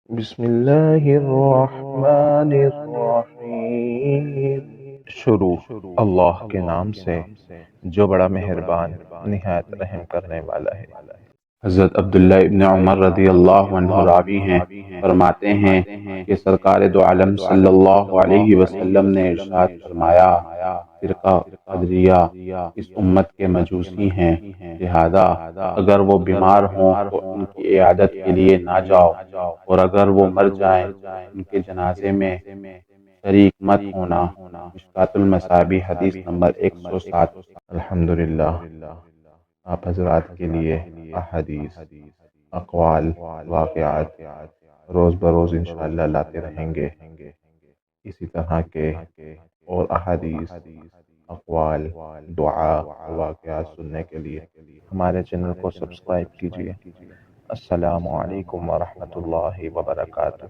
بسم اللہ الرحمن الرحیم۔ شروع اللہ کے نام سے جو بڑا مہربان نہایت رحم کرنے والا ہے۔ حضرت عبداللہ ابن عمر رضی اللہ عنہ راوی ہیں، فرماتے ہیں کہ سرکار دو عالم صلی اللہ علیہ وسلم نے ارشاد فرمایا، فرقہ قدریہ اس امت کے مجوسی ہیں، لہذا اگر وہ بیمار ہوں تو ان کی عیادت کے لیے نہ جاؤ، اور اگر وہ مر جائیں ان کے جنازے میں شریک مت ہونا۔ مشکوٰۃ المصابیح حدیث نمبر 107۔ الحمدللہ، آپ حضرات کے لیے احادیث، اقوال، واقعات روز بروز انشاءاللہ لاتے رہیں گے۔ اسی طرح کے اور احادیث، اقوال، دعا، واقعات سننے کے لیے ہمارے چینل کو سبسکرائب کیجیے۔ السلام علیکم ورحمۃ اللہ وبرکاتہ۔